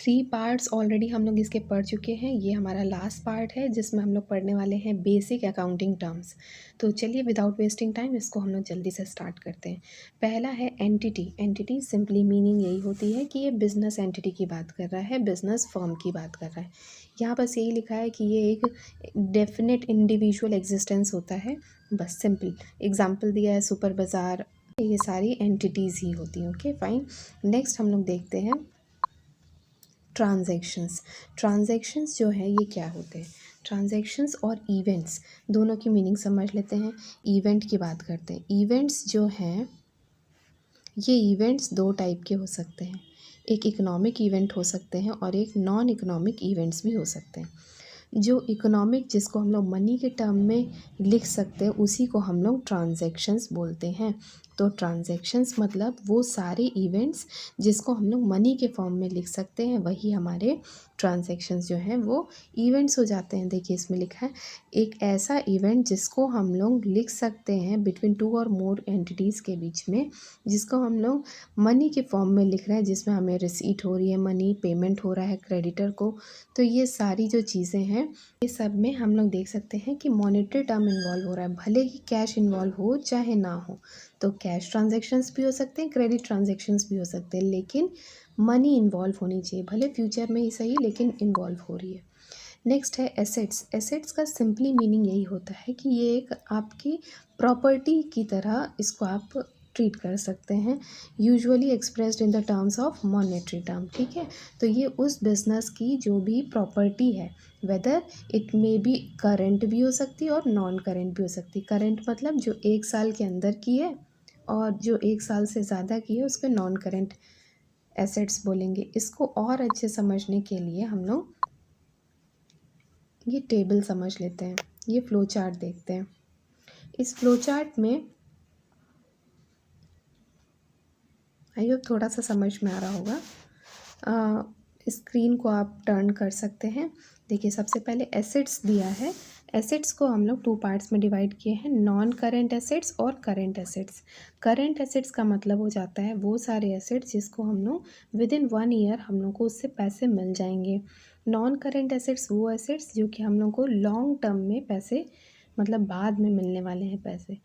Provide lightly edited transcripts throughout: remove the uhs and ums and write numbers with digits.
3 parts already हम लोग इसके पढ़ चुके हैं। ये हमारा लास्ट पार्ट है जिसमें हम लोग पढ़ने वाले हैं बेसिक अकाउंटिंग टर्म्स। तो चलिए विदाउट वेस्टिंग टाइम इसको हम लोग जल्दी से स्टार्ट करते हैं। पहला है एंटिटी। एंटिटी सिंपली मीनिंग यही होती है कि ये बिजनेस एंटिटी की बात कर रहा है, बिजनेस फर्म की बात कर रहा है। यहाँ बस यही लिखा है कि ये एक डेफिनेट इंडिविजुअल एग्जिस्टेंस होता है, बस सिंपल। एग्जाम्पल दिया है सुपर बाज़ार, ये सारी एंटिटीज़ ही होती हैं। Okay fine. नेक्स्ट हम लोग देखते हैं ट्रांजैक्शंस। ट्रांजैक्शंस जो है ये क्या होते हैं? ट्रांजैक्शंस और इवेंट्स दोनों की मीनिंग समझ लेते हैं। इवेंट की बात करते हैं। इवेंट्स जो हैं ये इवेंट्स दो टाइप के हो सकते हैं। एक इकोनॉमिक इवेंट हो सकते हैं और एक नॉन इकोनॉमिक इवेंट्स भी हो सकते हैं। जो इकोनॉमिक जिसको हम लोग मनी के टर्म में लिख सकते हैं उसी को हम लोग ट्रांजैक्शंस बोलते हैं। तो ट्रांजैक्शंस मतलब वो सारे इवेंट्स जिसको हम लोग मनी के फॉर्म में लिख सकते हैं, वही हमारे ट्रांजैक्शंस जो हैं वो इवेंट्स हो जाते हैं। देखिए इसमें लिखा है एक ऐसा इवेंट जिसको हम लोग लिख सकते हैं बिटवीन 2 और मोर एंटिटीज़ के बीच में, जिसको हम लोग मनी के फॉर्म में लिख रहे हैं, जिसमें हमें रिसीट हो रही है, मनी पेमेंट हो रहा है क्रेडिटर को। तो ये सारी जो चीज़ें हैं ये सब में हम लोग देख सकते हैं कि मॉनेटरी टर्म इन्वॉल्व हो रहा है, भले ही कैश इन्वॉल्व हो चाहे ना हो। तो कैश ट्रांजैक्शंस भी हो सकते हैं, क्रेडिट ट्रांजैक्शंस भी हो सकते हैं, लेकिन मनी इन्वॉल्व होनी चाहिए, भले फ्यूचर में ही सही लेकिन इन्वॉल्व हो रही है। नेक्स्ट है एसेट्स। एसेट्स का सिंपली मीनिंग यही होता है कि ये एक आपकी प्रॉपर्टी की तरह इसको आप ट्रीट कर सकते हैं, usually expressed in the terms of monetary term. ठीक है, तो ये उस बिज़नेस की जो भी प्रॉपर्टी है, whether it may B current भी हो सकती है और नॉन करेंट भी हो सकती है। करेंट मतलब जो 1 साल के अंदर की है, और जो 1 साल से ज़्यादा की है उसको नॉन करेंट एसेट्स बोलेंगे। इसको और अच्छे समझने के लिए हम लोग ये टेबल समझ लेते हैं, ये फ्लो चार्ट देखते हैं। इस फ्लो चार्ट में आई होप थोड़ा सा समझ में आ रहा होगा। स्क्रीन को आप टर्न कर सकते हैं। देखिए सबसे पहले एसेट्स दिया है। एसेट्स को हम लोग 2 पार्ट्स में डिवाइड किए हैं, नॉन करेंट एसेट्स और करेंट एसेट्स। करेंट एसेट्स का मतलब हो जाता है वो सारे एसेट्स जिसको हम लोग विद इन 1 ईयर हम लोग को उससे पैसे मिल जाएंगे। नॉन करेंट एसेट्स वो एसेट्स जो कि हम लोग को लॉन्ग टर्म में पैसे मतलब बाद में मिलने वाले हैं पैसे।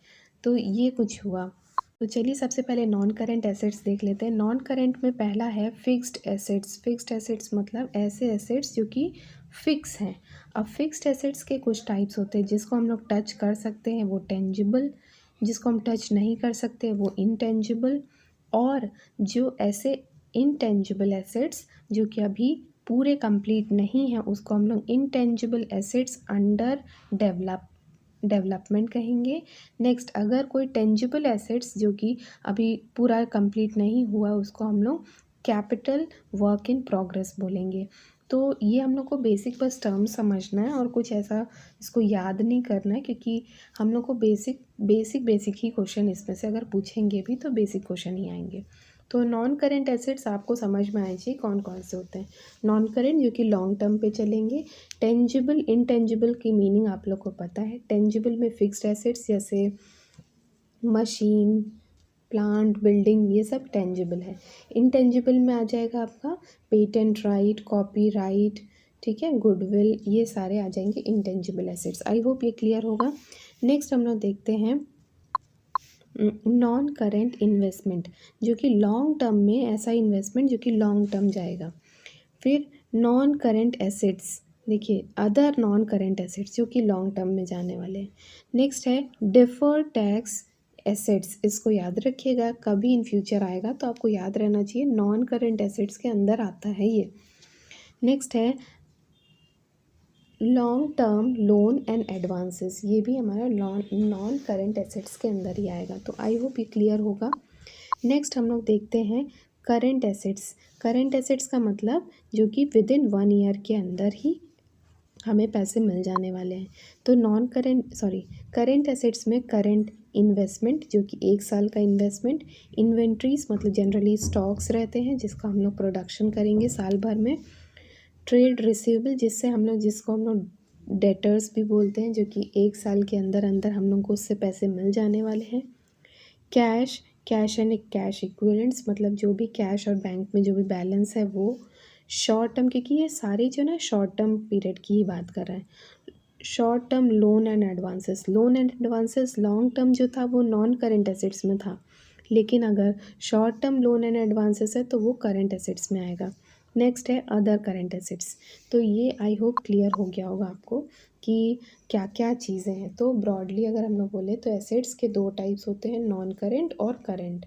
तो ये कुछ हुआ। तो चलिए सबसे पहले नॉन करेंट एसेट्स देख लेते हैं। नॉन करेंट में पहला है फिक्स्ड एसेट्स। फिक्स्ड एसेट्स मतलब ऐसे एसेट्स जो कि फिक्स हैं। अब फिक्स्ड एसेट्स के कुछ टाइप्स होते हैं, जिसको हम लोग टच कर सकते हैं वो टेंजिबल, जिसको हम टच नहीं कर सकते वो इनटेंजिबल, और जो ऐसे इनटेंजिबल एसेट्स जो कि अभी पूरे कंप्लीट नहीं हैं उसको हम लोग इनटेंजिबल एसेट्स अंडर डेवलपमेंट कहेंगे। नेक्स्ट अगर कोई टेंजिबल एसेट्स जो कि अभी पूरा कंप्लीट नहीं हुआ उसको हम लोग कैपिटल वर्क इन प्रोग्रेस बोलेंगे। तो ये हम लोग को बेसिक बस टर्म समझना है और कुछ ऐसा इसको याद नहीं करना है, क्योंकि हम लोग को बेसिक ही क्वेश्चन इसमें से अगर पूछेंगे भी तो बेसिक क्वेश्चन ही आएंगे। तो नॉन करेंट एसेट्स आपको समझ में आए चाहिए कौन कौन से होते हैं। नॉन करेंट जो कि लॉन्ग टर्म पे चलेंगे। टेंजिबल इनटेंजिबल की मीनिंग आप लोग को पता है। टेंजिबल में फिक्स्ड एसेट्स जैसे मशीन, प्लांट, बिल्डिंग, ये सब टेंजिबल है। इनटेंजिबल में आ जाएगा आपका पेटेंट राइट, कॉपी राइट, ठीक है, गुडविल, ये सारे आ जाएंगे इनटेंजिबल एसेट्स। आई होप ये क्लियर होगा। नेक्स्ट हम लोग देखते हैं नॉन करेंट इन्वेस्टमेंट, जो कि लॉन्ग टर्म में ऐसा इन्वेस्टमेंट जो कि लॉन्ग टर्म जाएगा। फिर नॉन करेंट एसेट्स, देखिए अदर नॉन करेंट एसेट्स जो कि लॉन्ग टर्म में जाने वाले हैं। नेक्स्ट है डिफर्ड टैक्स एसेट्स। इसको याद रखिएगा, कभी इन फ्यूचर आएगा तो आपको याद रहना चाहिए, नॉन करेंट एसेट्स के अंदर आता है ये। नेक्स्ट है long term loan and advances, ये भी हमारा नॉन करेंट एसेट्स के अंदर ही आएगा। तो आई होप ये क्लियर होगा। नेक्स्ट हम लोग देखते हैं करेंट एसेट्स। करेंट एसेट्स का मतलब जो कि विद इन 1 ईयर के अंदर ही हमें पैसे मिल जाने वाले हैं। तो करेंट एसेट्स में करेंट इन्वेस्टमेंट जो कि 1 साल का इन्वेस्टमेंट, इन्वेंट्रीज मतलब जनरली स्टॉक्स रहते हैं जिसका हम लोग प्रोडक्शन करेंगे साल भर में, ट्रेड रिसीवेबल जिसको हम लोग डेटर्स भी बोलते हैं जो कि 1 साल के अंदर अंदर हम लोग को उससे पैसे मिल जाने वाले हैं। कैश एंड कैश इक्विवेलेंट्स मतलब जो भी कैश और बैंक में जो भी बैलेंस है वो। शॉर्ट टर्म, क्योंकि ये सारे जो ना शॉर्ट टर्म पीरियड की ही बात कर रहे हैं। Short term loan and advances, loan and advances long term जो था वो नॉन करेंट एसेट्स में था, लेकिन अगर short term loan and advances है तो वो करेंट एसेट्स में आएगा। नेक्स्ट है अदर करेंट एसेट्स। तो ये आई होप क्लियर हो गया होगा आपको कि क्या क्या चीज़ें हैं। तो ब्रॉडली अगर हम लोग बोले तो एसेट्स के दो टाइप्स होते हैं, नॉन करेंट और करेंट।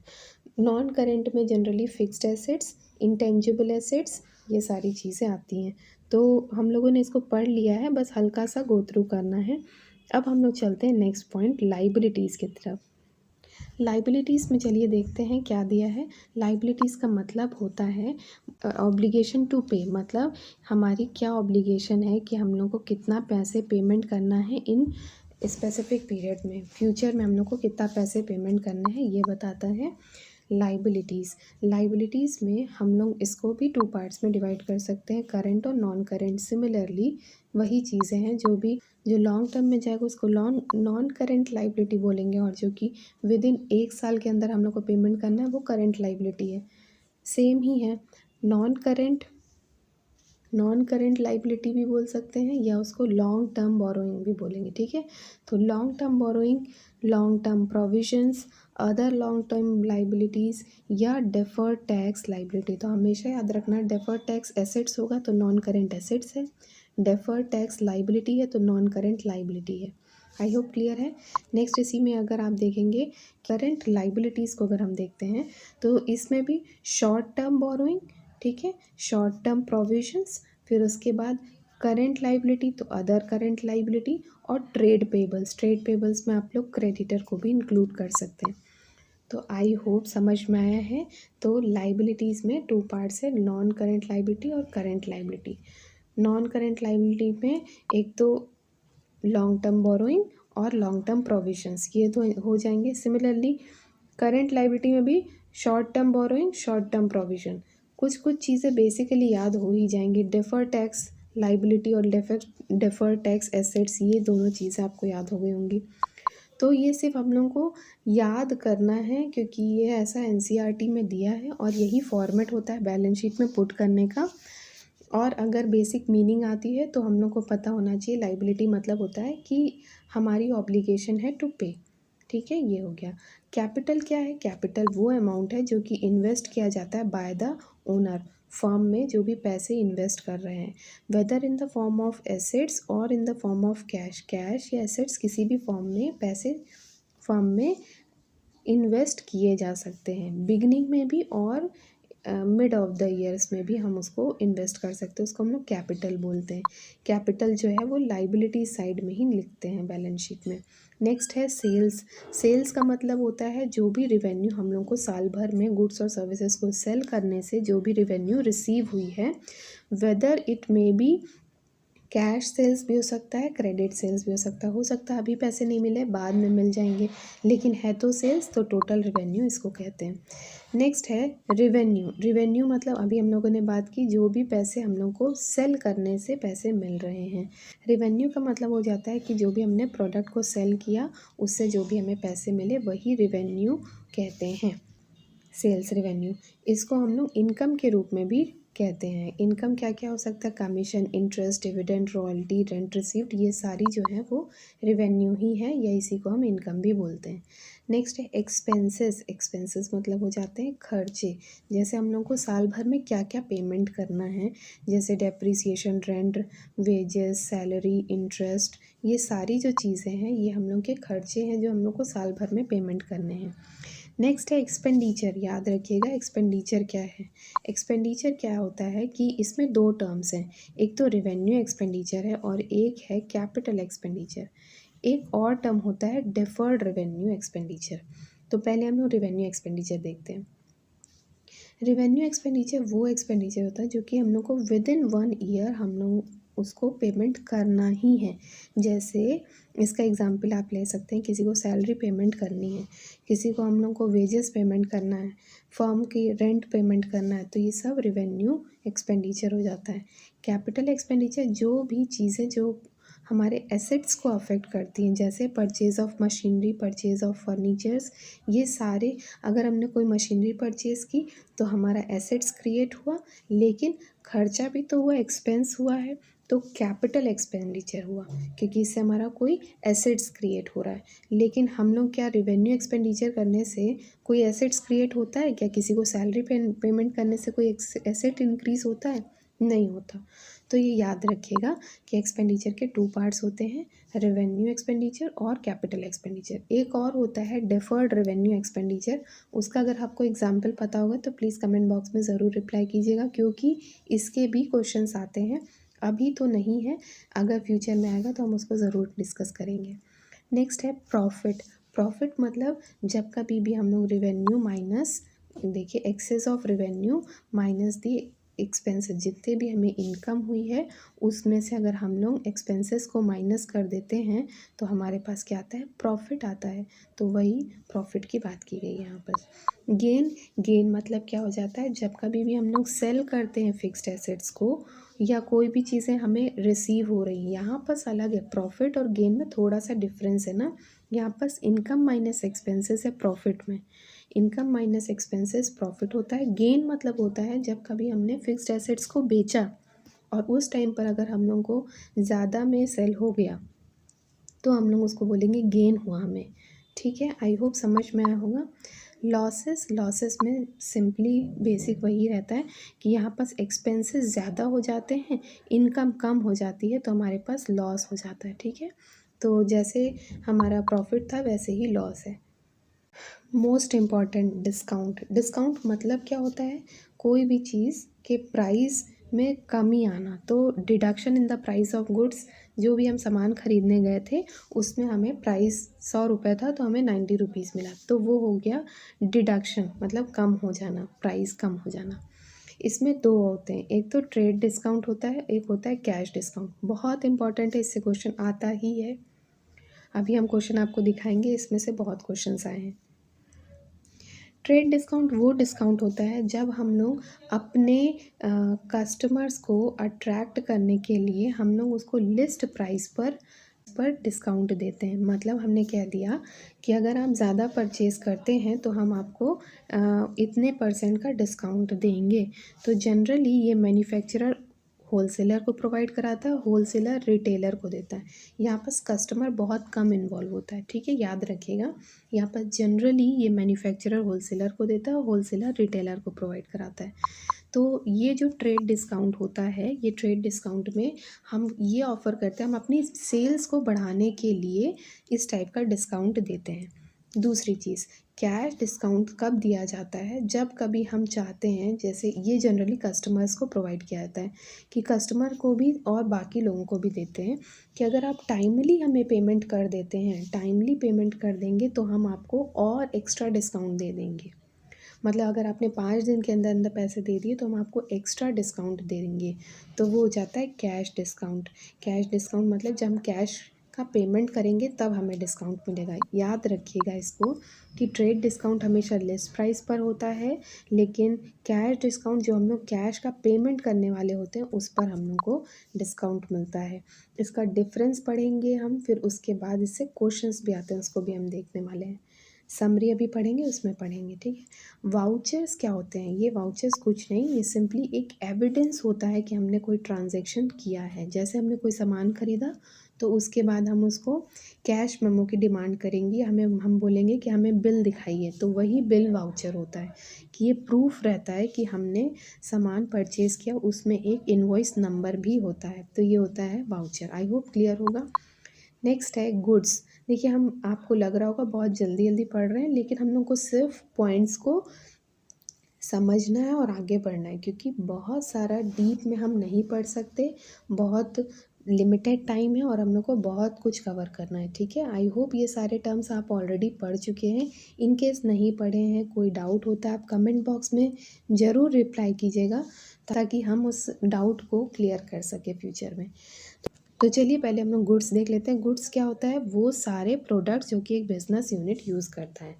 नॉन करेंट में generally fixed assets, intangible assets, ये सारी चीज़ें आती हैं। तो हम लोगों ने इसको पढ़ लिया है, बस हल्का सा गो थ्रू करना है। अब हम लोग चलते हैं नेक्स्ट पॉइंट, लाइबिलिटीज़ की तरफ। लाइबिलिटीज़ में चलिए देखते हैं क्या दिया है। लाइबिलिटीज़ का मतलब होता है ऑब्लिगेशन टू पे, मतलब हमारी क्या ऑब्लिगेशन है कि हम लोग को कितना पैसे पेमेंट करना है इन स्पेसिफिक पीरियड में, फ्यूचर में हम लोग को कितना पैसे पेमेंट करने हैं, ये बताता है लाइबिलिटीज़। लाइबिलिटीज़ में हम लोग इसको भी टू पार्ट्स में डिवाइड कर सकते हैं, करंट और नॉन करंट। सिमिलरली वही चीज़ें हैं, जो लॉन्ग टर्म में जाएगा उसको नॉन करंट लाइबिलिटी बोलेंगे, और जो कि विद इन 1 साल के अंदर हम लोग को पेमेंट करना है वो करंट लाइबिलिटी है। सेम ही है, non current non current liability भी बोल सकते हैं, या उसको लॉन्ग टर्म बोरोइंग भी बोलेंगे, ठीक है। तो long term borrowing, long term provisions, other long term liabilities, या डेफर्ड टैक्स लाइबिलिटी। तो हमेशा याद रखना, डेफर्ड टैक्स एसेट्स होगा तो नॉन करेंट एसेट्स है, डेफर्ड टैक्स लाइबिलिटी है तो नॉन करेंट लाइबिलिटी है। आई होप क्लियर है। नेक्स्ट इसी में अगर आप देखेंगे करंट लाइबिलिटीज़ को अगर हम देखते हैं तो इसमें भी शॉर्ट टर्म बोरोइंग, ठीक है, शॉर्ट टर्म प्रोविजंस, फिर उसके बाद करंट लाइबिलिटी तो अदर करंट लाइबिलिटी, और ट्रेड पेबल्स। ट्रेड पेबल्स में आप लोग क्रेडिटर को भी इंक्लूड कर सकते हैं। तो आई होप समझ में आया है। तो लाइबिलिटीज़ में टू पार्ट्स है, नॉन करंट लाइबिलिटी और current liability. Non current liability में एक तो लॉन्ग टर्म बोरोइंग और लॉन्ग टर्म प्रोविजंस, ये तो हो जाएंगे। सिमिलरली करंट लाइबिलिटी में भी short term borrowing, short term provision, कुछ कुछ चीज़ें बेसिकली याद हो ही जाएंगी। डेफर टैक्स लाइबिलिटी और डेफर टैक्स एसेट्स, ये दोनों चीज़ें आपको याद हो गई होंगी। तो ये सिर्फ हम लोगों को याद करना है, क्योंकि ये ऐसा एनसीईआरटी में दिया है और यही फॉर्मेट होता है बैलेंस शीट में पुट करने का। और अगर बेसिक मीनिंग आती है तो हम लोग को पता होना चाहिए, लाइबिलिटी मतलब होता है कि हमारी ऑब्लिगेशन है टू पे, ठीक है, ये हो गया। कैपिटल क्या है? कैपिटल वो अमाउंट है जो कि इन्वेस्ट किया जाता है बाय द ओनर, फर्म में जो भी पैसे इन्वेस्ट कर रहे हैं, whether in the form of assets और in the form of cash. Cash या एसेट्स किसी भी फॉर्म में पैसे फर्म में इन्वेस्ट किए जा सकते हैं, बिगनिंग में भी और मिड ऑफ द ईयर्स में भी हम उसको इन्वेस्ट कर सकते हैं, उसको हम लोग कैपिटल बोलते हैं। कैपिटल जो है वो लाइबिलिटी साइड में ही लिखते हैं बैलेंस शीट में। नेक्स्ट है सेल्स। सेल्स का मतलब होता है जो भी रिवेन्यू हम लोग को साल भर में गुड्स और सर्विसेज को सेल करने से जो भी रिवेन्यू रिसीव हुई है, whether it may be cash sales भी हो सकता है, क्रेडिट सेल्स भी हो सकता है अभी पैसे नहीं मिले, बाद में मिल जाएंगे, लेकिन है तो सेल्स, तो टोटल रिवेन्यू इसको कहते हैं। नेक्स्ट है रिवेन्यू। रिवेन्यू मतलब अभी हम लोगों ने बात की जो भी पैसे हम लोग को सेल करने से पैसे मिल रहे हैं। रिवेन्यू का मतलब हो जाता है कि जो भी हमने प्रोडक्ट को सेल किया उससे जो भी हमें पैसे मिले वही रिवेन्यू कहते हैं, सेल्स रिवेन्यू। इसको हम लोग इनकम के रूप में भी कहते हैं। इनकम क्या क्या हो सकता है? Commission, interest, dividend, royalty, rent received, ये सारी जो है वो रिवेन्यू ही है, या इसी को हम इनकम भी बोलते हैं। नेक्स्ट है एक्सपेंसेस। एक्सपेंसेस मतलब हो जाते हैं खर्चे, जैसे हम लोग को साल भर में क्या क्या पेमेंट करना है, जैसे depreciation, rent, wages, salary, interest, ये सारी जो चीज़ें हैं ये हम लोग के खर्चे हैं जो हम लोग को साल भर में पेमेंट करने हैं। नेक्स्ट है एक्सपेंडिचर। याद रखिएगा एक्सपेंडिचर क्या है। एक्सपेंडिचर क्या होता है कि इसमें दो टर्म्स हैं, एक तो रेवेन्यू एक्सपेंडिचर है और एक है कैपिटल एक्सपेंडिचर। एक और टर्म होता है डेफर्ड रेवेन्यू एक्सपेंडिचर। तो पहले हम लोग रेवेन्यू एक्सपेंडिचर देखते हैं। रेवेन्यू एक्सपेंडिचर वो एक्सपेंडिचर होता है जो कि हम लोग को विद इन 1 ईयर हम लोग उसको पेमेंट करना ही है। जैसे इसका एग्जांपल आप ले सकते हैं, किसी को सैलरी पेमेंट करनी है, किसी को हम लोग को वेजेस पेमेंट करना है, फर्म की रेंट पेमेंट करना है, तो ये सब रेवेन्यू एक्सपेंडिचर हो जाता है। कैपिटल एक्सपेंडिचर जो भी चीज़ें जो हमारे एसेट्स को अफेक्ट करती हैं, जैसे purchase of machinery, purchase of furnitures. ये सारे, अगर हमने कोई मशीनरी परचेज़ की तो हमारा एसेट्स क्रिएट हुआ, लेकिन खर्चा भी तो हुआ, एक्सपेंस हुआ है, तो कैपिटल एक्सपेंडिचर हुआ, क्योंकि इससे हमारा कोई एसेट्स क्रिएट हो रहा है। लेकिन हम लोग क्या रेवेन्यू एक्सपेंडिचर करने से कोई एसेट्स क्रिएट होता है क्या? किसी को सैलरी पेमेंट करने से कोई एसेट इंक्रीज़ होता है? नहीं होता। तो ये याद रखिएगा कि एक्सपेंडिचर के 2 पार्ट्स होते हैं, रेवेन्यू एक्सपेंडिचर और कैपिटल एक्सपेंडिचर। एक और होता है डेफर्ड रेवेन्यू एक्सपेंडिचर। उसका अगर आपको एग्जाम्पल पता होगा तो प्लीज़ कमेंट बॉक्स में ज़रूर रिप्लाई कीजिएगा, क्योंकि इसके भी क्वेश्चंस आते हैं। अभी तो नहीं है, अगर फ्यूचर में आएगा तो हम उसको ज़रूर डिस्कस करेंगे। नेक्स्ट है प्रॉफिट। प्रॉफिट मतलब जब कभी भी हम लोग रेवेन्यू माइनस, देखिए excess of revenue minus the expenses, जितने भी हमें इनकम हुई है उसमें से अगर हम लोग एक्सपेंसेस को माइनस कर देते हैं तो हमारे पास क्या आता है? प्रॉफिट आता है। तो वही प्रॉफिट की बात की गई है यहाँ पर। गेन, गेन मतलब क्या हो जाता है? जब कभी भी हम लोग सेल करते हैं फिक्स्ड एसेट्स को, या कोई भी चीज़ें हमें रिसीव हो रही हैं, यहाँ पर अलग है। प्रॉफिट और गेन में थोड़ा सा डिफरेंस है ना। यहाँ पर इनकम माइनस एक्सपेंसेस है प्रॉफिट में, इनकम माइनस एक्सपेंसेस प्रॉफिट होता है। गेन मतलब होता है जब कभी हमने फिक्स्ड एसेट्स को बेचा और उस टाइम पर अगर हम लोगों को ज़्यादा में सेल हो गया तो हम लोग उसको बोलेंगे गेन हुआ हमें। ठीक है, आई होप समझ में आया होगा। लॉसेस, लॉसेस में सिंपली बेसिक वही रहता है कि यहाँ पास एक्सपेंसेस ज़्यादा हो जाते हैं, इनकम कम हो जाती है, तो हमारे पास लॉस हो जाता है। ठीक है, तो जैसे हमारा प्रॉफिट था वैसे ही लॉस है। Most important, discount. डिस्काउंट मतलब क्या होता है? कोई भी चीज़ के प्राइस में कमी आना। तो deduction in the price of goods, जो भी हम सामान खरीदने गए थे उसमें हमें प्राइस 100 रुपये था तो हमें 90 रुपीज़ मिला, तो वो हो गया डिडक्शन, मतलब कम हो जाना, प्राइस कम हो जाना। इसमें दो होते हैं, एक तो ट्रेड डिस्काउंट होता है, एक होता है कैश डिस्काउंट। बहुत इंपॉर्टेंट है, इससे क्वेश्चन आता ही है। अभी हम क्वेश्चन आपको दिखाएंगे, इसमें से बहुत क्वेश्चंस आए हैं। ट्रेड डिस्काउंट वो डिस्काउंट होता है जब हम लोग अपने कस्टमर्स को अट्रैक्ट करने के लिए हम लोग उसको लिस्ट प्राइस पर डिस्काउंट देते हैं। मतलब हमने कह दिया कि अगर आप ज़्यादा परचेज़ करते हैं तो हम आपको इतने % का डिस्काउंट देंगे। तो जनरली ये मैन्युफैक्चरर होलसेलर को प्रोवाइड कराता है, होलसेलर रिटेलर को देता है। यहाँ पर कस्टमर बहुत कम इन्वॉल्व होता है। ठीक है, याद रखिएगा। यहाँ पर जनरली ये मैन्युफैक्चरर होलसेलर को देता है, होलसेलर रिटेलर को प्रोवाइड कराता है। तो ये जो ट्रेड डिस्काउंट होता है, ये ट्रेड डिस्काउंट में हम ये ऑफ़र करते हैं, हम अपनी सेल्स को बढ़ाने के लिए इस टाइप का डिस्काउंट देते हैं। दूसरी चीज़, कैश डिस्काउंट कब दिया जाता है? जब कभी हम चाहते हैं, जैसे ये जनरली कस्टमर्स को प्रोवाइड किया जाता है कि कस्टमर को भी और बाकी लोगों को भी देते हैं कि अगर आप टाइमली हमें पेमेंट कर देते हैं, टाइमली पेमेंट कर देंगे तो हम आपको और एक्स्ट्रा डिस्काउंट दे देंगे। मतलब अगर आपने 5 दिन के अंदर अंदर पैसे दे दिए तो हम आपको एक्स्ट्रा डिस्काउंट दे देंगे। तो वो हो जाता है कैश डिस्काउंट। कैश डिस्काउंट मतलब जब हम कैश का पेमेंट करेंगे तब हमें डिस्काउंट मिलेगा। याद रखिएगा इसको कि ट्रेड डिस्काउंट हमेशा लिस्ट प्राइस पर होता है, लेकिन कैश डिस्काउंट जो हम लोग कैश का पेमेंट करने वाले होते हैं उस पर हम लोग को डिस्काउंट मिलता है। इसका डिफरेंस पढ़ेंगे हम, फिर उसके बाद इससे क्वेश्चंस भी आते हैं, उसको भी हम देखने वाले हैं। समरी अभी पढ़ेंगे, उसमें पढ़ेंगे। ठीक है, वाउचर्स क्या होते हैं? ये वाउचर्स कुछ नहीं, ये सिंपली एक एविडेंस होता है कि हमने कोई ट्रांजैक्शन किया है। जैसे हमने कोई सामान खरीदा तो उसके बाद हम उसको कैश मेमो की डिमांड करेंगे, हम बोलेंगे कि हमें बिल दिखाइए, तो वही बिल वाउचर होता है कि ये प्रूफ रहता है कि हमने सामान परचेज़ किया। उसमें एक इनवॉइस नंबर भी होता है, तो ये होता है वाउचर। आई होप क्लियर होगा। नेक्स्ट है गुड्स। देखिए, हम आपको लग रहा होगा बहुत जल्दी जल्दी पढ़ रहे हैं, लेकिन हम लोग को सिर्फ पॉइंट्स को समझना है और आगे बढ़ना है, क्योंकि बहुत सारा डीप में हम नहीं पढ़ सकते, बहुत लिमिटेड टाइम है और हम लोग को बहुत कुछ कवर करना है। ठीक है, आई होप ये सारे टर्म्स आप ऑलरेडी पढ़ चुके हैं। इन केस नहीं पढ़े हैं, कोई डाउट होता है, आप कमेंट बॉक्स में ज़रूर रिप्लाई कीजिएगा ताकि हम उस डाउट को क्लियर कर सके फ्यूचर में। तो चलिए पहले हम लोग गुड्स देख लेते हैं। गुड्स क्या होता है? वो सारे प्रोडक्ट्स जो कि एक बिजनेस यूनिट यूज़ करता है।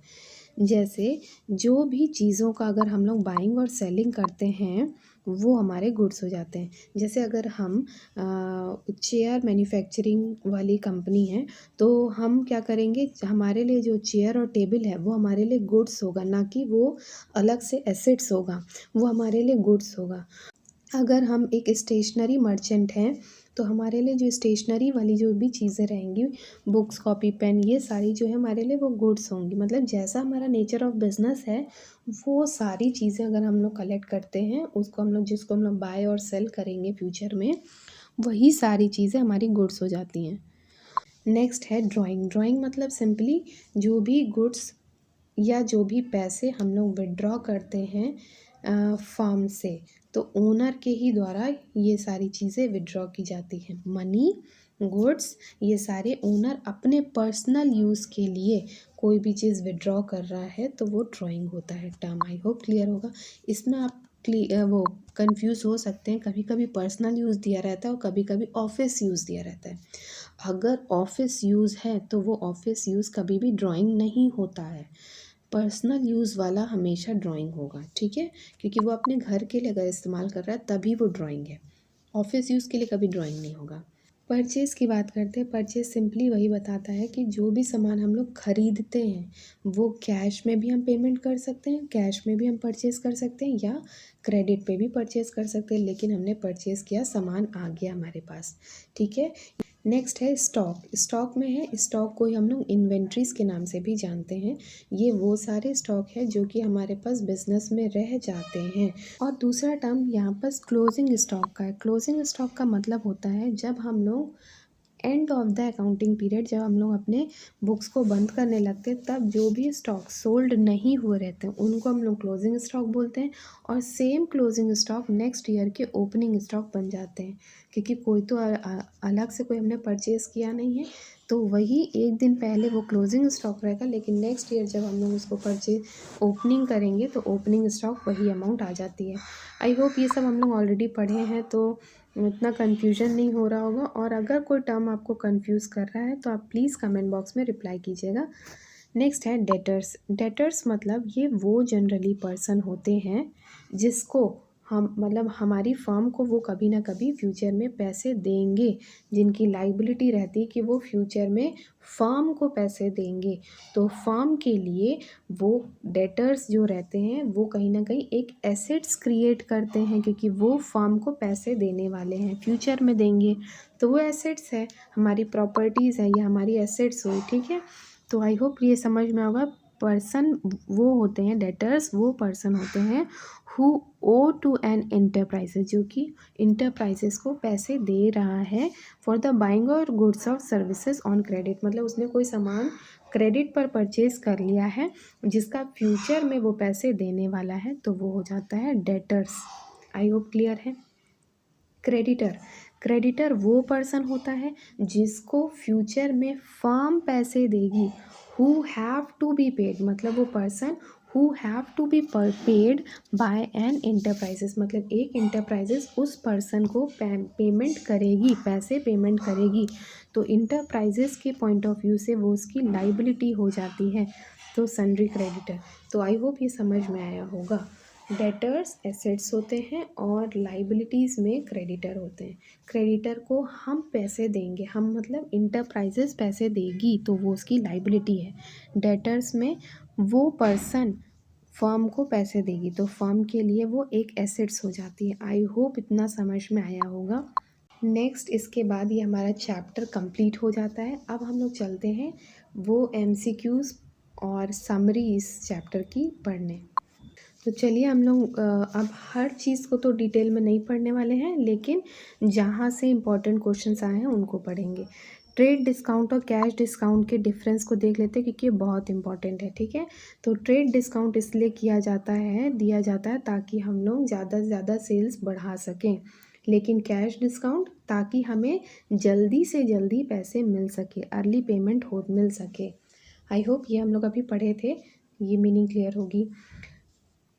जैसे जो भी चीज़ों का अगर हम लोग बाइंग और सेलिंग करते हैं वो हमारे गुड्स हो जाते हैं। जैसे अगर हम चेयर मैन्युफैक्चरिंग वाली कंपनी है, तो हम क्या करेंगे, हमारे लिए जो चेयर और टेबल है वो हमारे लिए गुड्स होगा, ना कि वो अलग से एसेट्स होगा, वो हमारे लिए गुड्स होगा। अगर हम एक स्टेशनरी मर्चेंट हैं, तो हमारे लिए जो स्टेशनरी वाली जो भी चीज़ें रहेंगी, बुक्स, कॉपी, पेन, ये सारी जो है हमारे लिए वो गुड्स होंगी। मतलब जैसा हमारा नेचर ऑफ बिज़नेस है, वो सारी चीज़ें अगर हम लोग कलेक्ट करते हैं, उसको हम लोग जिसको हम लोग बाय और सेल करेंगे फ्यूचर में, वही सारी चीज़ें हमारी गुड्स हो जाती हैं। नेक्स्ट है ड्राइंग। ड्राइंग मतलब सिंपली जो भी गुड्स या जो भी पैसे हम लोग विड्रॉ करते हैं फर्म से, तो ओनर के ही द्वारा ये सारी चीज़ें विड्रॉ की जाती हैं। मनी, गुड्स, ये सारे ओनर अपने पर्सनल यूज़ के लिए कोई भी चीज़ विड्रॉ कर रहा है, तो वो ड्राइंग होता है टर्म। आई होप क्लियर होगा। इसमें आप वो कंफ्यूज हो सकते हैं, कभी कभी पर्सनल यूज़ दिया रहता है और कभी कभी ऑफिस यूज़ दिया रहता है। अगर ऑफिस यूज़ है तो वो ऑफिस यूज़ कभी भी ड्राइंग नहीं होता है। पर्सनल यूज़ वाला हमेशा ड्राइंग होगा, ठीक है, क्योंकि वो अपने घर के लिए अगर इस्तेमाल कर रहा है तभी वो ड्राइंग है। ऑफिस यूज़ के लिए कभी ड्राइंग नहीं होगा। परचेज़ की बात करते हैं। परचेज़ सिंपली वही बताता है कि जो भी सामान हम लोग खरीदते हैं, वो कैश में भी हम पेमेंट कर सकते हैं, कैश में भी हम परचेज़ कर सकते हैं, या क्रेडिट पे भी परचेज़ कर सकते हैं। लेकिन हमने परचेज़ किया, सामान आ गया हमारे पास, ठीक है। नेक्स्ट है स्टॉक। स्टॉक में है, स्टॉक को ही हम लोग इन्वेंट्रीज के नाम से भी जानते हैं। ये वो सारे स्टॉक है जो कि हमारे पास बिजनेस में रह जाते हैं। और दूसरा टर्म यहाँ पर क्लोजिंग स्टॉक का है। क्लोजिंग स्टॉक का मतलब होता है जब हम लोग end of the accounting period, जब हम लोग अपने बुक्स को बंद करने लगते हैं, तब जो भी स्टॉक सोल्ड नहीं हुए रहते हैं उनको हम लोग क्लोजिंग स्टॉक बोलते हैं। और same closing stock next year के ओपनिंग स्टॉक बन जाते हैं, क्योंकि कोई तो अलग से कोई हमने परचेज़ किया नहीं है, तो वही एक दिन पहले वो क्लोजिंग स्टॉक रहेगा, लेकिन नेक्स्ट ईयर जब हम लोग उसको परचेज ओपनिंग करेंगे तो ओपनिंग स्टॉक वही अमाउंट आ जाती है। आई होप ये सब हम लोग ऑलरेडी पढ़े हैं, तो इतना कन्फ्यूजन नहीं हो रहा होगा। और अगर कोई टर्म आपको कन्फ्यूज़ कर रहा है तो आप प्लीज़ कमेंट बॉक्स में रिप्लाई कीजिएगा। नेक्स्ट है डेटर्स। डेटर्स मतलब ये वो जनरली पर्सन होते हैं जिसको हम, मतलब हमारी फर्म को वो कभी ना कभी फ्यूचर में पैसे देंगे, जिनकी लाइबिलिटी रहती है कि वो फ्यूचर में फर्म को पैसे देंगे। तो फर्म के लिए वो डेटर्स जो रहते हैं वो कहीं ना कहीं एक एसेट्स क्रिएट करते हैं, क्योंकि वो फर्म को पैसे देने वाले हैं, फ्यूचर में देंगे। तो वो एसेट्स है, हमारी प्रॉपर्टीज़ है, या हमारी एसेट्स हुई, ठीक है। तो आई होप ये समझ में होगा। पर्सन वो होते हैं, डेटर्स वो पर्सन होते हैं who owe to an enterprises, जो कि इंटरप्राइजेस को पैसे दे रहा है फॉर द बाइंग और goods of services on credit. मतलब उसने कोई सामान क्रेडिट पर परचेज कर लिया है जिसका फ्यूचर में वो पैसे देने वाला है, तो वो हो जाता है डेटर्स। आई होप क्लियर है। क्रेडिटर। क्रेडिटर वो पर्सन होता है जिसको फ्यूचर में फर्म पैसे देगी। Who have to be paid, मतलब वो person who have to be paid by an enterprises, मतलब एक इंटरप्राइजेस उस पर्सन को पेमेंट करेगी, पैसे पेमेंट करेगी। तो इंटरप्राइजेस के पॉइंट ऑफ व्यू से वो उसकी लाइबिलिटी हो जाती है, तो सन्ड्री क्रेडिटर। तो आई होप ये समझ में आया होगा। डेटर्स एसेट्स होते हैं और लाइबिलिटीज़ में क्रेडिटर होते हैं। क्रेडिटर को हम पैसे देंगे, हम मतलब इंटरप्राइजेस पैसे देगी, तो वो उसकी लाइबिलिटी है। डेटर्स में वो पर्सन फर्म को पैसे देगी, तो फर्म के लिए वो एक एसेट्स हो जाती है। आई होप इतना समझ में आया होगा। नेक्स्ट इसके बाद ये हमारा चैप्टर कंप्लीट हो जाता है। अब हम लोग चलते हैं वो MCQs और समरी इस चैप्टर की पढ़ने। तो चलिए हम लोग अब हर चीज़ को तो डिटेल में नहीं पढ़ने वाले हैं, लेकिन जहाँ से इम्पोर्टेंट क्वेश्चंस आए हैं उनको पढ़ेंगे। ट्रेड डिस्काउंट और कैश डिस्काउंट के डिफरेंस को देख लेते हैं, क्योंकि ये बहुत इंपॉर्टेंट है, ठीक है। तो ट्रेड डिस्काउंट इसलिए किया जाता है, दिया जाता है ताकि हम लोग ज़्यादा से ज़्यादा सेल्स बढ़ा सकें। लेकिन कैश डिस्काउंट ताकि हमें जल्दी से जल्दी पैसे मिल सके, अर्ली पेमेंट मिल सके। आई होप ये हम लोग अभी पढ़े थे, ये मीनिंग क्लियर होगी।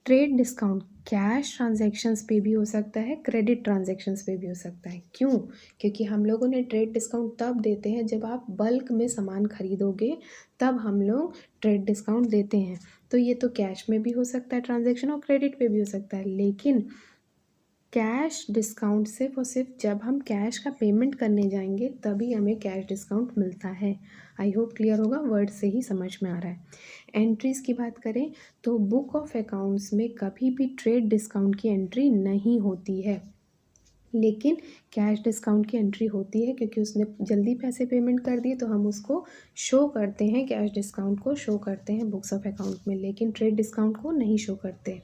ट्रेड डिस्काउंट कैश ट्रांजैक्शंस पे भी हो सकता है, क्रेडिट ट्रांजैक्शंस पे भी हो सकता है। क्यों? क्योंकि हम लोगों ने ट्रेड डिस्काउंट तब देते हैं जब आप बल्क में सामान खरीदोगे, तब हम लोग ट्रेड डिस्काउंट देते हैं। तो ये तो कैश में भी हो सकता है ट्रांजैक्शन, और क्रेडिट पे भी हो सकता है। लेकिन कैश डिस्काउंट सिर्फ और सिर्फ जब हम कैश का पेमेंट करने जाएंगे तभी हमें कैश डिस्काउंट मिलता है। आई होप क्लियर होगा, वर्ड से ही समझ में आ रहा है। एंट्रीज़ की बात करें तो बुक ऑफ अकाउंट्स में कभी भी ट्रेड डिस्काउंट की एंट्री नहीं होती है, लेकिन कैश डिस्काउंट की एंट्री होती है क्योंकि उसने जल्दी पैसे पेमेंट कर दिए तो हम उसको शो करते हैं, कैश डिस्काउंट को शो करते हैं बुक्स ऑफ अकाउंट में, लेकिन ट्रेड डिस्काउंट को नहीं शो करते।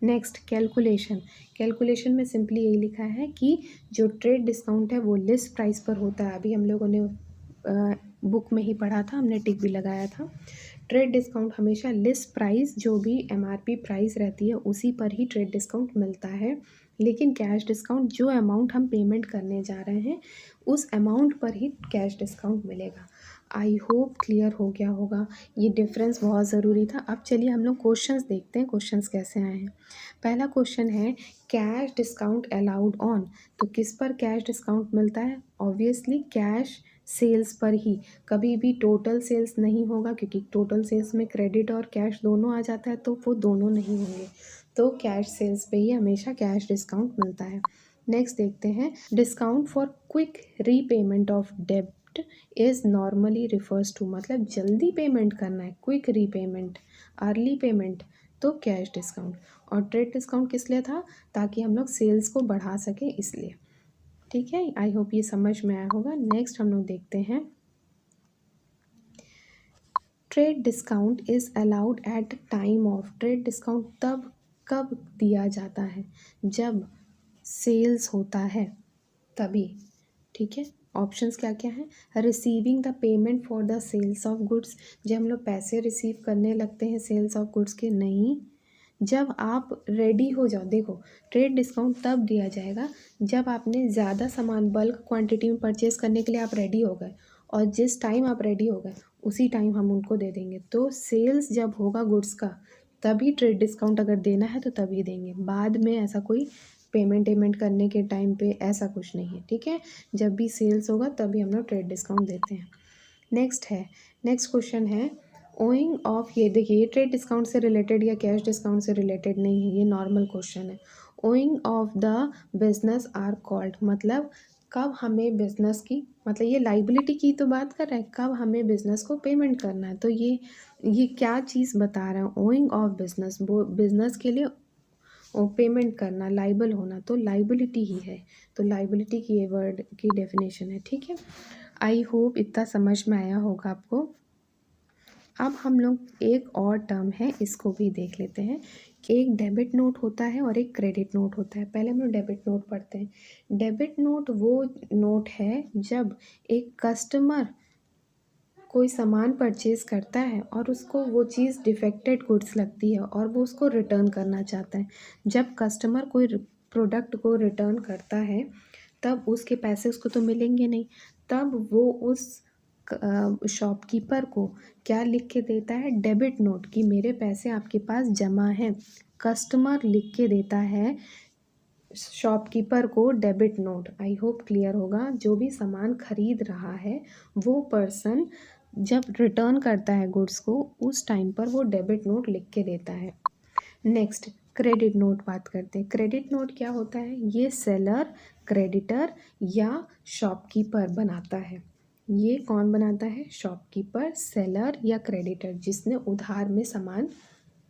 Next calculation. कैलकुलेशन में सिंपली यही लिखा है कि जो ट्रेड डिस्काउंट है वो लिस्ट प्राइस पर होता है। अभी हम लोगों ने बुक में ही पढ़ा था, हमने टिक भी लगाया था। ट्रेड डिस्काउंट हमेशा लिस्ट प्राइस जो भी एमआरपी प्राइस रहती है उसी पर ही ट्रेड डिस्काउंट मिलता है, लेकिन कैश डिस्काउंट जो अमाउंट हम पेमेंट करने जा रहे हैं उस अमाउंट पर ही कैश डिस्काउंट मिलेगा। आई होप क्लियर हो गया होगा, ये डिफरेंस बहुत ज़रूरी था। अब चलिए हम लोग क्वेश्चंस देखते हैं, क्वेश्चंस कैसे आए हैं। पहला क्वेश्चन है कैश डिस्काउंट अलाउड ऑन, तो किस पर कैश डिस्काउंट मिलता है? ऑब्वियसली कैश सेल्स पर ही, कभी भी टोटल सेल्स नहीं होगा क्योंकि टोटल सेल्स में क्रेडिट और कैश दोनों आ जाता है, तो वो दोनों नहीं होंगे, तो कैश सेल्स पे ही हमेशा कैश डिस्काउंट मिलता है। नेक्स्ट देखते हैं, discount for quick repayment of डेब्ट इज़ नॉर्मली रिफर्स टू, मतलब जल्दी पेमेंट करना है, क्विक रीपेमेंट, अर्ली पेमेंट, तो कैश डिस्काउंट। और ट्रेड डिस्काउंट किस लिए था? ताकि हम लोग सेल्स को बढ़ा सकें, इसलिए। ठीक है, आई होप ये समझ में आया होगा। नेक्स्ट हम लोग देखते हैं, trade discount is allowed at time of, trade discount तब कब दिया जाता है? जब सेल्स होता है तभी। ठीक है, ऑप्शंस क्या क्या हैं? Receiving the payment for the sales of goods, जब हम लोग पैसे रिसीव करने लगते हैं सेल्स ऑफ गुड्स के, नहीं, जब आप रेडी हो जाओ। देखो, ट्रेड डिस्काउंट तब दिया जाएगा जब आपने ज़्यादा सामान बल्क क्वांटिटी में परचेज़ करने के लिए आप रेडी हो गए, और जिस टाइम आप रेडी हो गए उसी टाइम हम उनको दे देंगे। तो सेल्स जब होगा गुड्स का तभी ट्रेड डिस्काउंट अगर देना है तो तभी देंगे, बाद में ऐसा कोई पेमेंट करने के टाइम पे ऐसा कुछ नहीं है। ठीक है, जब भी सेल्स होगा तभी हम लोग ट्रेड डिस्काउंट देते हैं। नेक्स्ट क्वेश्चन है, ओइंग ऑफ, ये देखिए ये ट्रेड डिस्काउंट से रिलेटेड या कैश डिस्काउंट से रिलेटेड नहीं है, ये नॉर्मल क्वेश्चन है। Owing of the business are called, मतलब कब हमें बिजनेस की, मतलब ये लाइबिलिटी की तो बात कर रहा है, कब हमें बिजनेस को पेमेंट करना है, तो ये क्या चीज़ बता रहा है? ओइंग ऑफ बिजनेस, वो बिजनेस के लिए और पेमेंट करना, लाइबल होना, तो लाइबिलिटी ही है, तो लाइबिलिटी की ये वर्ड की डेफिनेशन है। ठीक है, आई होप इतना समझ में आया होगा आपको। अब हम लोग एक और टर्म है इसको भी देख लेते हैं कि एक डेबिट नोट होता है और एक क्रेडिट नोट होता है। पहले हम लोग डेबिट नोट पढ़ते हैं। डेबिट नोट वो नोट है जब एक कस्टमर कोई सामान परचेज़ करता है और उसको वो चीज़ डिफेक्टेड गुड्स लगती है और वो उसको रिटर्न करना चाहता है। जब कस्टमर कोई प्रोडक्ट को रिटर्न करता है तब उसके पैसे उसको तो मिलेंगे नहीं, तब वो उस शॉपकीपर को क्या लिख के देता है? डेबिट नोट, कि मेरे पैसे आपके पास जमा हैं। कस्टमर लिख के देता है शॉपकीपर को डेबिट नोट। आई होप क्लियर होगा, जो भी सामान खरीद रहा है वो पर्सन जब रिटर्न करता है गुड्स को उस टाइम पर वो डेबिट नोट लिख के देता है। नेक्स्ट क्रेडिट नोट बात करते हैं। क्रेडिट नोट क्या होता है? ये सेलर, क्रेडिटर या शॉपकीपर बनाता है। ये कौन बनाता है? शॉपकीपर, सेलर या क्रेडिटर, जिसने उधार में सामान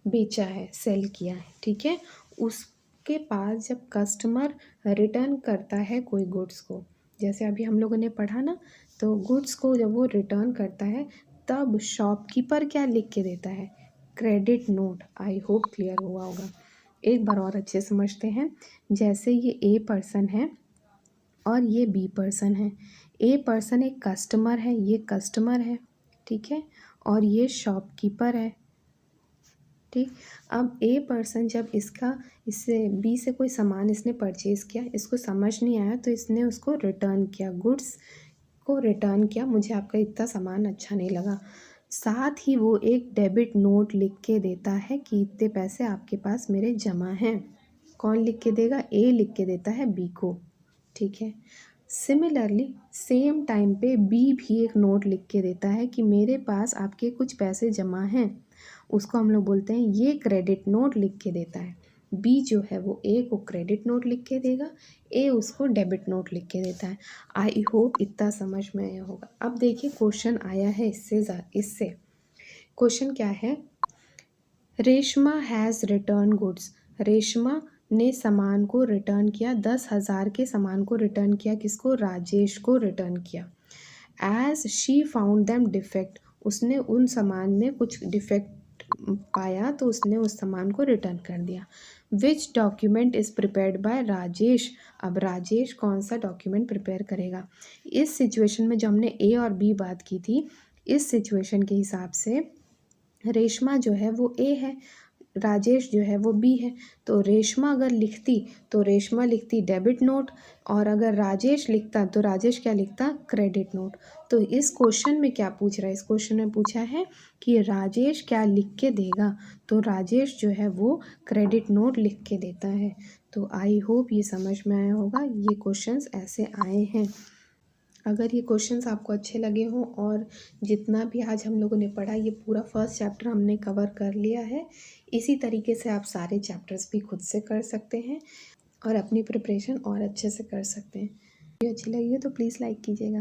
बेचा है, सेल किया है। ठीक है, उसके पास जब कस्टमर रिटर्न करता है कोई गुड्स को, जैसे अभी हम लोगों ने पढ़ा ना, तो गुड्स को जब वो रिटर्न करता है तब शॉपकीपर क्या लिख के देता है? Credit note. आई होप क्लियर हुआ होगा। एक बार और अच्छे समझते हैं। जैसे ये ए पर्सन है और ये बी पर्सन है। ए पर्सन एक कस्टमर है, ये कस्टमर है, ठीक है, और ये शॉपकीपर है। ठीक, अब ए पर्सन जब इससे बी से कोई सामान इसने परचेज़ किया, इसको समझ नहीं आया तो इसने उसको रिटर्न किया, गुड्स को रिटर्न किया, मुझे आपका इतना सामान अच्छा नहीं लगा। साथ ही वो एक डेबिट नोट लिख के देता है कि इतने पैसे आपके पास मेरे जमा हैं। कौन लिख के देगा? ए लिख के देता है बी को। ठीक है, सिमिलरली सेम टाइम पे बी भी एक नोट लिख के देता है कि मेरे पास आपके कुछ पैसे जमा हैं, उसको हम लोग बोलते हैं, ये क्रेडिट नोट लिख के देता है। बी जो है वो ए को क्रेडिट नोट लिख के देगा, ए उसको डेबिट नोट लिख के देता है। आई होप इतना समझ में आया होगा। अब देखिए क्वेश्चन आया है इससे क्वेश्चन क्या है, Reshma has return goods. Reshma ने सामान को रिटर्न किया, 10,000 के सामान को रिटर्न किया, किसको, राजेश को रिटर्न किया। As she found them defect, उसने उन सामान में कुछ डिफेक्ट पाया तो उसने उस सामान को रिटर्न कर दिया। Which document is prepared by Rajesh, अब राजेश कौन सा डॉक्यूमेंट प्रिपेयर करेगा। इस सिचुएशन में जो हमने ए और बी बात की थी, इस सिचुएशन के हिसाब से रेशमा जो है वो ए है, राजेश जो है वो बी है। तो रेशमा अगर लिखती तो रेशमा लिखती डेबिट नोट, और अगर राजेश लिखता तो राजेश क्या लिखता, क्रेडिट नोट। तो इस क्वेश्चन में क्या पूछ रहा है, इस क्वेश्चन में पूछा है कि राजेश क्या लिख के देगा, तो राजेश जो है वो क्रेडिट नोट लिख के देता है। तो आई होप ये समझ में आया होगा, ये क्वेश्चंस ऐसे आए हैं। अगर ये क्वेश्चंस आपको अच्छे लगे हों और जितना भी आज हम लोगों ने पढ़ा, ये पूरा फर्स्ट चैप्टर हमने कवर कर लिया है, इसी तरीके से आप सारे चैप्टर्स भी खुद से कर सकते हैं और अपनी प्रिपरेशन और अच्छे से कर सकते हैं। वीडियो अच्छी लगी हो तो प्लीज़ लाइक कीजिएगा।